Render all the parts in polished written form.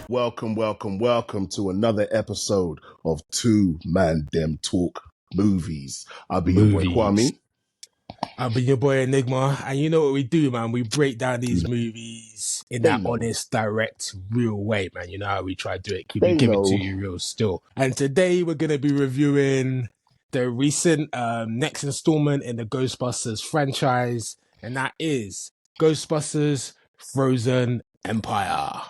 Welcome to another episode of Two ManDem Talk Movies. I'll be your boy Kwame. I'll be your boy Enigma, and you know what we do, man? We break down these movies in that honest, direct, real way, man. You know how we try to do it. Give it to you real still. And today we're going to be reviewing the recent next installment in the Ghostbusters franchise, and that is Ghostbusters Frozen Empire.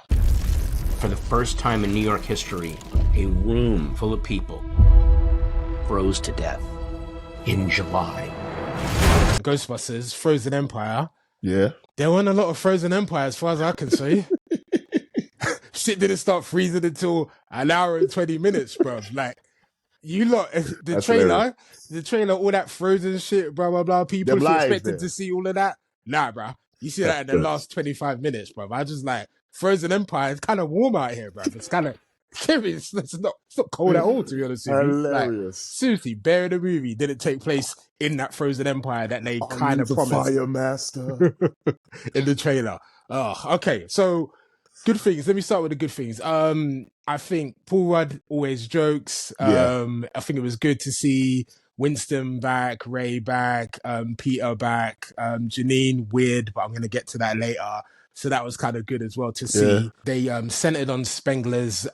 For the first time in New York history, a room full of people froze to death in July. Ghostbusters Frozen Empire. Yeah. There weren't a lot of Frozen Empire as far as I can see. Shit didn't start freezing until an hour and 20 minutes, bro. Like, you lot, the trailer, all that Frozen shit, blah, blah, blah. People expected to see all of that. Nah, bro. You see that in the last 25 minutes, bro. I just like, Frozen Empire, it's kind of warm out here, bro. It's kind of, it's not cold at all, to be honest with you. Hilarious. Like, seriously, Bear in the movie didn't take place in that Frozen Empire that they kind of promised. Fire Master. In the trailer. Oh, okay. So, good things. Let me start with the good things. I think Paul Rudd always jokes. I think it was good to see Winston back, Ray back, Peter back, Janine, weird, but I'm going to get to that later. So that was kind of good as well to see. They centered on Spengler's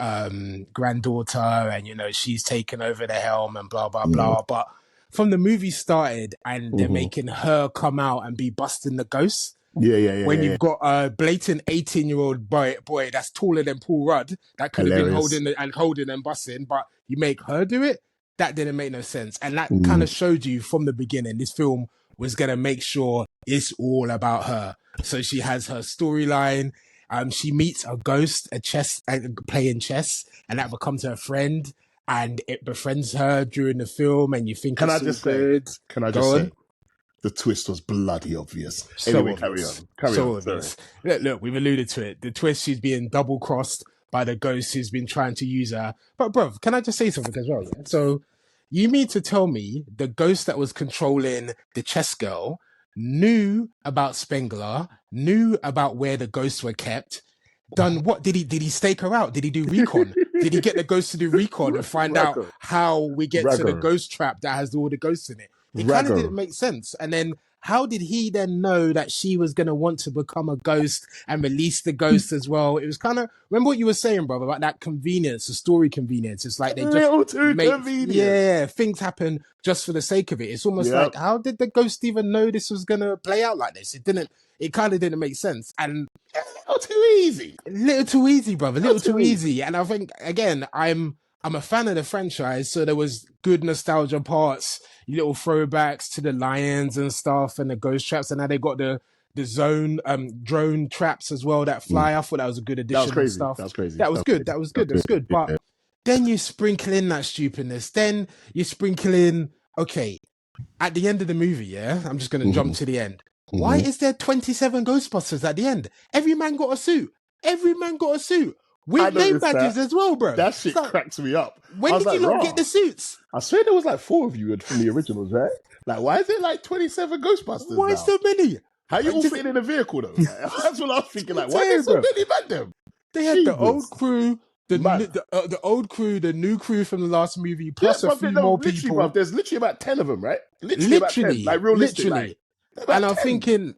granddaughter, and, you know, she's taken over the helm and blah, blah, blah. But from the movie started and they're making her come out and be busting the ghosts. When you've got a blatant 18-year-old boy that's taller than Paul Rudd that could have been holding and busting, but you make her do it, that didn't make no sense. And that kind of showed you from the beginning this film was going to make sure it's all about her. So she has her storyline. She meets a ghost, playing chess, and that becomes her friend, and it befriends her during the film. And you think, Can I just say, the twist was bloody obvious. Anyway, carry on. Look, we've alluded to it. The twist, she's being double crossed by the ghost who's been trying to use her. But bruv, can I just say something as well? Yeah? So you mean to tell me the ghost that was controlling the chess girl knew about Spengler, knew about where the ghosts were kept, done what? Did he stake her out? Did he do recon? Did he get the ghost to do recon and find out how we get to the ghost trap that has all the ghosts in it? It kind of didn't make sense. And then how did he then know that she was going to want to become a ghost and release the ghost as well? It was kind of, remember what you were saying, brother, about that convenience, the story convenience. It's like they just convenient. Things happen just for the sake of it. It's almost like, how did the ghost even know this was going to play out like this? It kind of didn't make sense. And a little too easy, brother. A little too easy. And I think, again, I'm a fan of the franchise, so there was good nostalgia parts, little throwbacks to the lions and stuff and the ghost traps, and now they got the zone drone traps as well that fly. I thought that was a good addition. That was crazy. That was good. But then you sprinkle in that stupidness. Then you sprinkle in, okay, at the end of the movie, I'm just going to jump to the end. Why is there 27 Ghostbusters at the end? Every man got a suit. With name badges as well, bro. That shit cracks me up. When did you not get the suits? I swear there was like 4 of you from the originals, right? Like, why is it like 27 Ghostbusters? Why so many? How you all fitting in a vehicle though? Like, that's what I was thinking. Like, why is so many ManDem? They had the old crew, the old crew, the new crew from the last movie, plus a few more people. Bruv, there's literally about 10 of them, right? Literally about 10, like realistic. Like, and I'm thinking,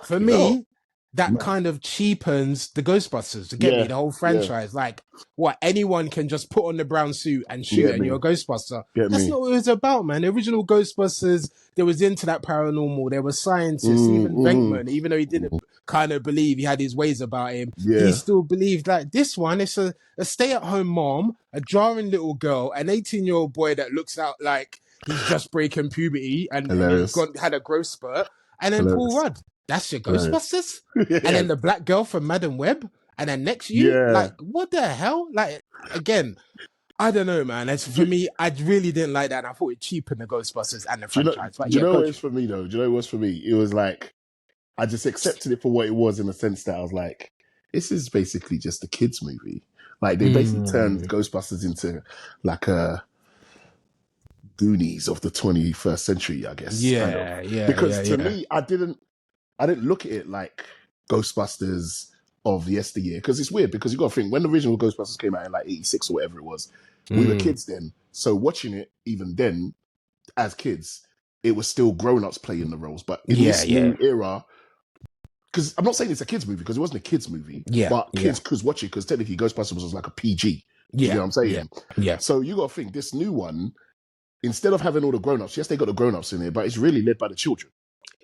for me, that kind of cheapens the Ghostbusters to get me, the whole franchise. Like, what, anyone can just put on the brown suit and shoot and you're a Ghostbuster. That's not what it was about, man. The original Ghostbusters, they was into that paranormal. There were scientists, even Venkman, even though he didn't kind of believe, he had his ways about him, he still believed like this one, it's a stay-at-home mom, a jarring little girl, an 18-year-old boy that looks out like he's just breaking puberty and he's had a growth spurt, and then Paul Rudd. That's your Ghostbusters? And then the black girl from Madam Web? And then next year? Like, what the hell? Like, again, I don't know, man. As for me, I really didn't like that. And I thought it cheapened the Ghostbusters and the franchise. Do you know what it was for me, though? Do you know what it was for me? It was like, I just accepted it for what it was in the sense that I was like, this is basically just a kid's movie. Like, they basically turned Ghostbusters into like a Goonies of the 21st century, I guess. Because to me, I didn't look at it like Ghostbusters of yesteryear. Because it's weird, because you got to think, when the original Ghostbusters came out in like 86 or whatever it was, we were kids then. So watching it even then, as kids, it was still grown-ups playing the roles. But in this new era, because I'm not saying it's a kids movie, because it wasn't a kids movie, but kids could watch it, because technically Ghostbusters was like a PG. You know what I'm saying? Yeah. So you got to think, this new one, instead of having all the grown-ups, yes, they got the grown-ups in it, but it's really led by the children.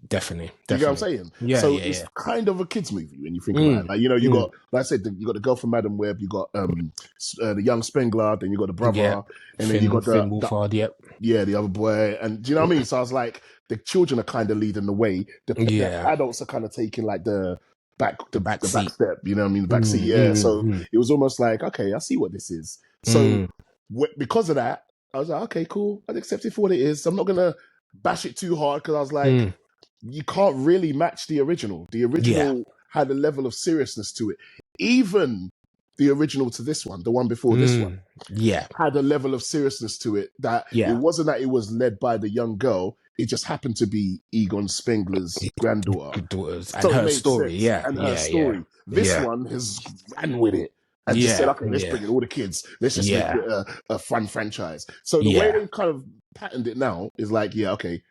Definitely. You get what I'm saying? Yeah. So it's kind of a kids movie when you think about it. Like, you know, you got, like I said, you got the girl from ManDem Web, you got the young Spengler, then you got the brother, and then you got Finn Wolfhard, the other boy, and do you know what I mean? So I was like, the children are kind of leading the way. The adults are kind of taking like the back step. You know what I mean? The back seat. Yeah. So it was almost like, okay, I see what this is. So because of that, I was like, okay, cool. I'd accept it for what it is. I'm not gonna bash it too hard, because I was like, you can't really match the original. The original had a level of seriousness to it. Even the original to this one, the one before this one, had a level of seriousness to it that it wasn't that it was led by the young girl. It just happened to be Egon Spengler's granddaughter. And her story, and her story. This one has ran with it and just said, okay, let's bring in all the kids. Let's just make it a fun franchise. So the way they've kind of patterned it now is like, okay,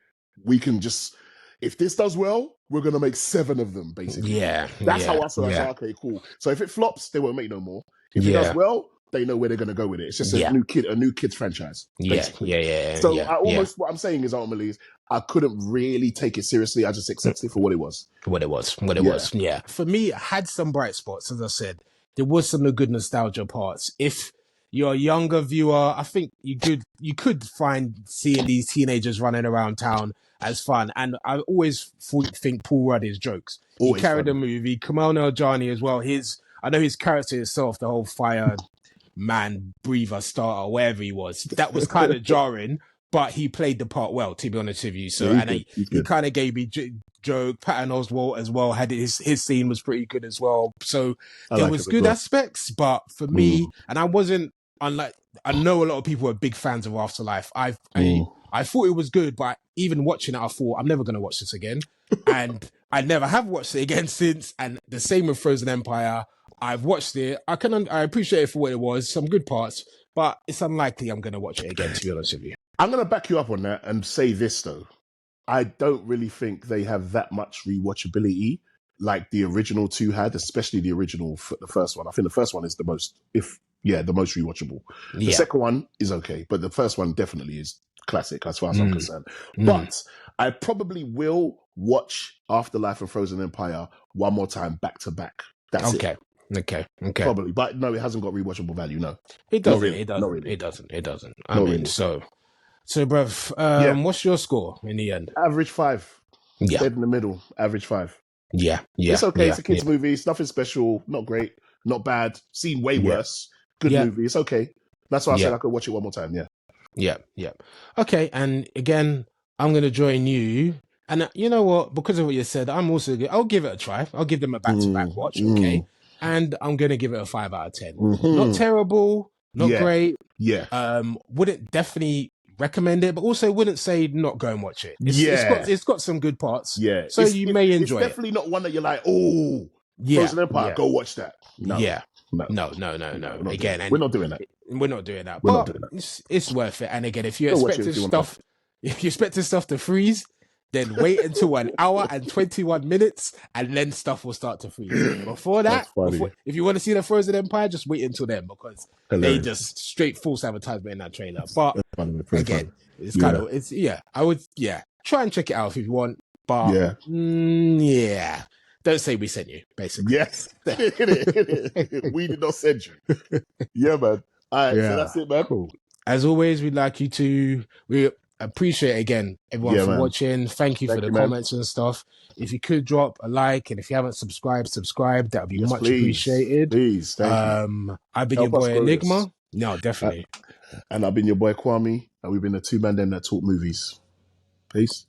we can just, if this does well, we're going to make 7 of them, basically. That's how I saw it. Okay, cool. So if it flops, they won't make no more. If it does well, they know where they're going to go with it. It's just a new kids franchise. Basically. So what I'm saying is, ultimately, is I couldn't really take it seriously. I just accepted it for what it was. What it was. For me, it had some bright spots, as I said. There was some good nostalgia parts. If you're a younger viewer, I think you could find seeing these teenagers running around town as fun. And I always think Paul Rudd is jokes. He carried the movie. Kamal Nanjiani as well. I know his character itself, the whole fire man, breather, starter, wherever he was, that was kind of jarring, but he played the part well, to be honest with you. So, he kind of gave me joke. Patton Oswalt as well had his scene was pretty good as well. So there was good aspects, but for me, and I wasn't, unlike, I know a lot of people are big fans of Afterlife. I thought it was good, but even watching it, I thought, I'm never going to watch this again. And I never have watched it again since. And the same with Frozen Empire. I've watched it. I appreciate it for what it was. Some good parts, but it's unlikely I'm going to watch it again, to be honest with you. I'm going to back you up on that and say this, though. I don't really think they have that much rewatchability like the original 2 had, especially the original, the first one. I think the first one is the most rewatchable. The second one is okay, but the first one definitely is classic as far as I'm concerned. But I probably will watch Afterlife and Frozen Empire one more time back to back. That's it. Okay. Probably, but no, it hasn't got rewatchable value. No, it doesn't. Really. It doesn't. Really. It doesn't. I mean, really. So, bruv, what's your score in the end? Average 5. Dead in the middle. Average 5. Yeah. It's okay. It's a kids' movie. It's nothing special. Not great. Not bad. Seen way worse. Good movie. It's okay. That's why I said I could watch it one more time. Yeah. Okay, and again, I'm gonna join you. And you know what? Because of what you said, I'll give it a try. I'll give them a back-to-back watch. Okay. And I'm going to give it a 5 out of 10. Not terrible, not great. Wouldn't definitely recommend it, but also wouldn't say not go and watch it. It's got some good parts. So you may enjoy it. It's definitely not one that you're like, Frozen Empire, go watch that. No. No. Again, we're not doing that. But it's worth it. And again, if you're expecting stuff to freeze, then wait until 1 hour and 21 minutes, and then stuff will start to freeze. Before that, if you want to see the Frozen Empire, just wait until then, because they just straight false advertisement in that trailer. But again, it's kind of I would try and check it out if you want. But don't say we sent you, basically. Yes, we did not send you. Yeah, man. All right, so that's it, man. Cool. As always, we'd like you to. We appreciate again everyone for watching. Thank you for the comments and stuff. If you could drop a like, and if you haven't subscribed, that would be much appreciated. Please, thank you. I've been your boy Enigma. No, definitely. And I've been your boy Kwame, and we've been the 2 ManDem that talk movies. Peace.